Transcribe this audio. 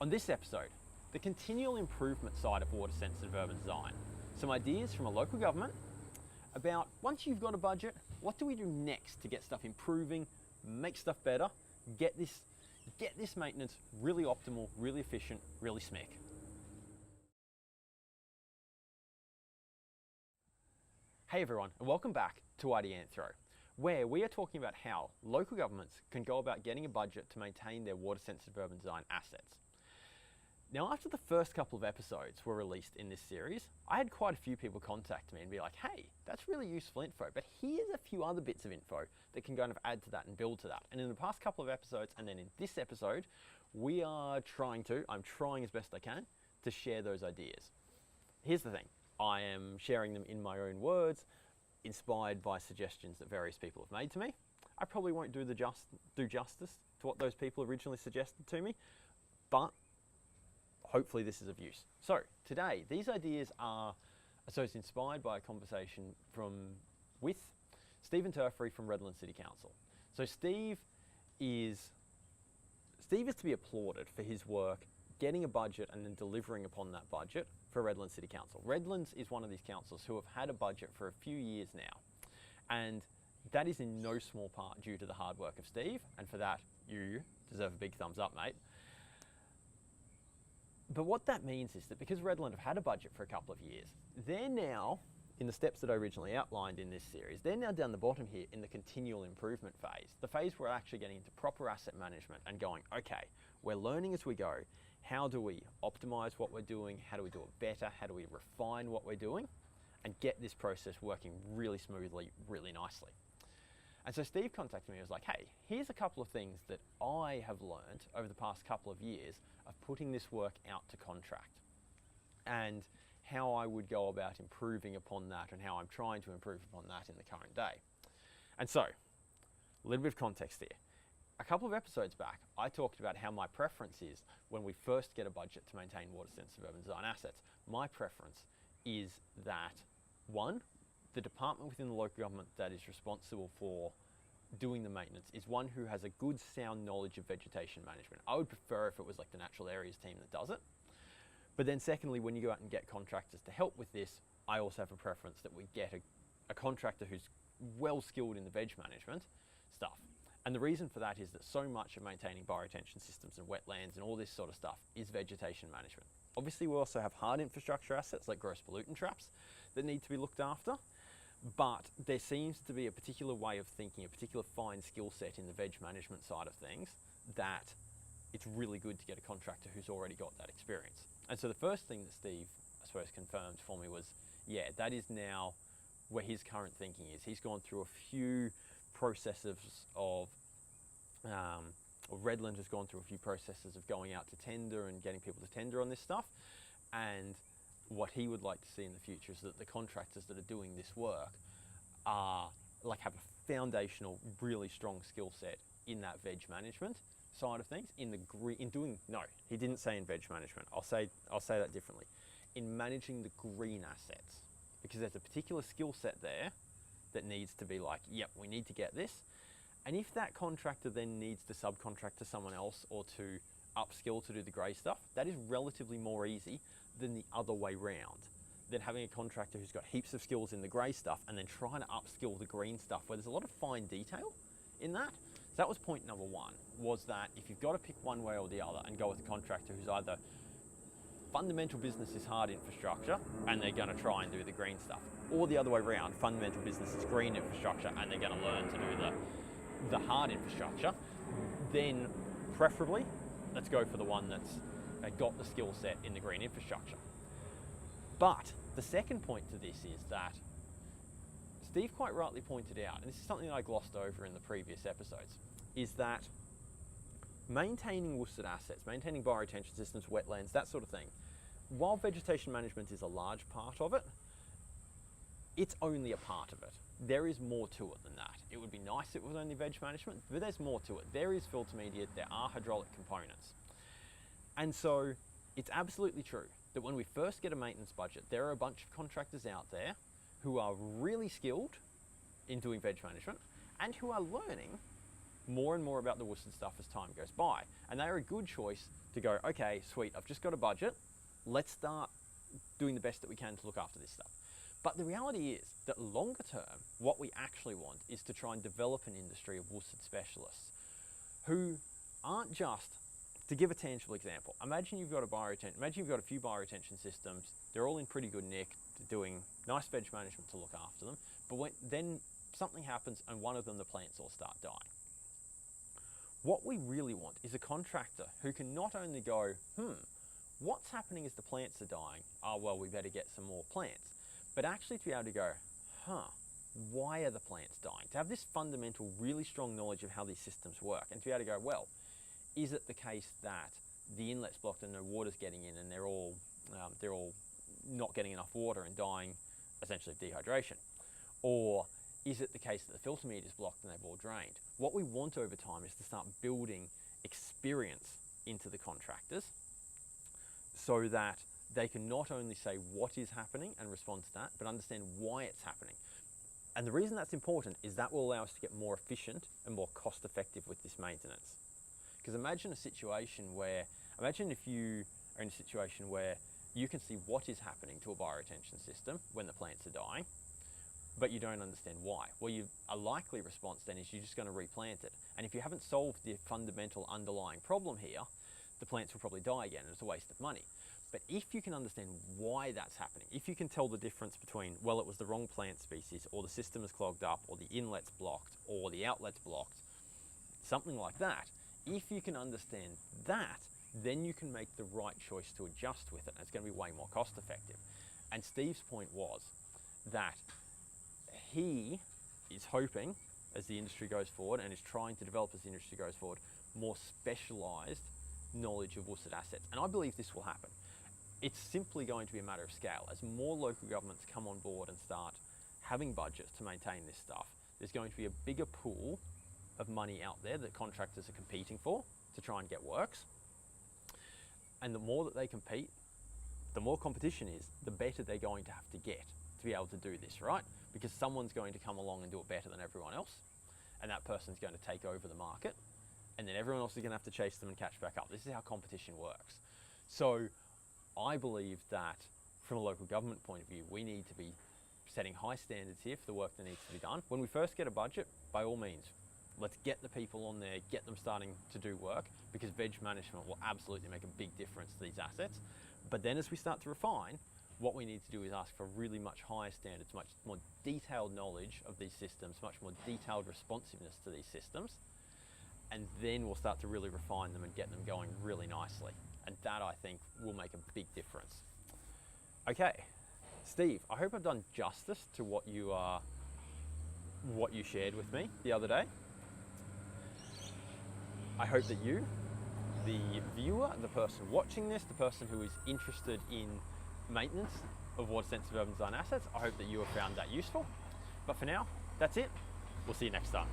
On this episode, the continual improvement side of water sensitive urban design. Some ideas from a local government about once you've got a budget, what do we do next to get stuff improving, make stuff better, get this maintenance really optimal, really efficient, really smick. Hey everyone, and welcome back to Ideanthro, where we are talking about how local governments can go about getting a budget to maintain their water sensitive urban design assets. Now, after the first couple of episodes were released in this series, I had quite a few people contact me and be like, hey, that's really useful info, but here's a few other bits of info that can kind of add to that and build to that. And in the past couple of episodes, and then in this episode, I'm trying as best I can to share those ideas. Here's the thing, I am sharing them in my own words, inspired by suggestions that various people have made to me. I probably won't do justice to what those people originally suggested to me, but hopefully this is of use. So today, these ideas are inspired by a conversation with Ideanthro from Redland City Council. So Steve is to be applauded for his work getting a budget and then delivering upon that budget for Redland City Council. Redlands is one of these councils who have had a budget for a few years now, and that is in no small part due to the hard work of Steve, and for that you deserve a big thumbs up, mate. But what that means is that because Redland have had a budget for a couple of years, they're now, in the steps that I originally outlined in this series, they're now down the bottom here in the continual improvement phase. The phase where we're actually getting into proper asset management and going, okay, we're learning as we go. How do we optimize what we're doing? How do we do it better? How do we refine what we're doing? And get this process working really smoothly, really nicely. And so Steve contacted me and was like, hey, here's a couple of things that I have learned over the past couple of years of putting this work out to contract and how I would go about improving upon that and how I'm trying to improve upon that in the current day. And so, a little bit of context here. A couple of episodes back, I talked about how my preference is when we first get a budget to maintain water sensitive urban design assets. My preference is that, one, the department within the local government that is responsible for doing the maintenance is one who has a good sound knowledge of vegetation management. I would prefer if it was like the natural areas team that does it. But then secondly, when you go out and get contractors to help with this, I also have a preference that we get a contractor who's well skilled in the veg management stuff. And the reason for that is that so much of maintaining bioretention systems and wetlands and all this sort of stuff is vegetation management. Obviously, we also have hard infrastructure assets like gross pollutant traps that need to be looked after. But there seems to be a particular way of thinking, a particular fine skill set in the veg management side of things that it's really good to get a contractor who's already got that experience. And so the first thing that Steve, I suppose, confirmed for me was, yeah, that is now where his current thinking is. He's gone through a few processes or Redland has gone through a few processes of going out to tender and getting people to tender on this stuff. And what he would like to see in the future is that the contractors that are doing this work have a foundational, really strong skill set in that veg management side of things. He didn't say in veg management. I'll say that differently. In managing the green assets, because there's a particular skill set there that needs to be like, yep, we need to get this. And if that contractor then needs to subcontract to someone else or to upskill to do the grey stuff, that is relatively more easy than the other way round, than having a contractor who's got heaps of skills in the grey stuff and then trying to upskill the green stuff where there's a lot of fine detail in that. So that was point number one, was that if you've got to pick one way or the other and go with a contractor who's either fundamental business is hard infrastructure and they're going to try and do the green stuff, or the other way around, fundamental business is green infrastructure and they're going to learn to do the hard infrastructure, then preferably let's go for the one that's got the skill set in the green infrastructure. But the second point to this is that Steve quite rightly pointed out, and this is something I glossed over in the previous episodes, is that maintaining WSUD assets, maintaining bioretention systems, wetlands, that sort of thing, while vegetation management is a large part of it, it's only a part of it. There is more to it than that. It would be nice if it was only veg management, but there's more to it. There is filter media, there are hydraulic components. And so it's absolutely true that when we first get a maintenance budget, there are a bunch of contractors out there who are really skilled in doing veg management and who are learning more and more about the WSUD stuff as time goes by. And they are a good choice to go, okay, sweet, I've just got a budget. Let's start doing the best that we can to look after this stuff. But the reality is that longer term, what we actually want is to try and develop an industry of WSUD specialists who aren't just, to give a tangible example, imagine you've got a few bioretention systems, they're all in pretty good nick, doing nice veg management to look after them, but then something happens and one of them, the plants all start dying. What we really want is a contractor who can not only go, what's happening as the plants are dying? Oh, well, we better get some more plants. But actually to be able to go, why are the plants dying? To have this fundamental, really strong knowledge of how these systems work, and to be able to go, well, is it the case that the inlet's blocked and no water's getting in and they're all not getting enough water and dying essentially of dehydration? Or is it the case that the filter meter's blocked and they've all drained? What we want over time is to start building experience into the contractors so that they can not only say what is happening and respond to that, but understand why it's happening. And the reason that's important is that will allow us to get more efficient and more cost effective with this maintenance. Because imagine if you are in a situation where you can see what is happening to a bioretention system when the plants are dying, but you don't understand why. Well, a likely response then is you're just going to replant it. And if you haven't solved the fundamental underlying problem here, the plants will probably die again and it's a waste of money. But if you can understand why that's happening, if you can tell the difference between, well, it was the wrong plant species, or the system is clogged up, or the inlet's blocked, or the outlet's blocked, something like that, if you can understand that, then you can make the right choice to adjust with it, and it's going to be way more cost effective. And Steve's point was that he is hoping, as the industry goes forward, and is trying to develop as the industry goes forward, more specialised knowledge of WSUD assets. And I believe this will happen. It's simply going to be a matter of scale. As more local governments come on board and start having budgets to maintain this stuff, there's going to be a bigger pool of money out there that contractors are competing for to try and get works. And the more that they compete, the more competition is, the better they're going to have to get to be able to do this, right? Because someone's going to come along and do it better than everyone else, and that person's going to take over the market, and then everyone else is going to have to chase them and catch back up. This is how competition works. So I believe that from a local government point of view, we need to be setting high standards here for the work that needs to be done. When we first get a budget, by all means, let's get the people on there, get them starting to do work, because veg management will absolutely make a big difference to these assets. But then as we start to refine, what we need to do is ask for really much higher standards, much more detailed knowledge of these systems, much more detailed responsiveness to these systems, and then we'll start to really refine them and get them going really nicely. And that, I think, will make a big difference. Okay, Steve, I hope I've done justice to what you shared with me the other day. I hope that you, the viewer, the person watching this, the person who is interested in maintenance of water-sensitive urban design assets, I hope that you have found that useful. But for now, that's it. We'll see you next time.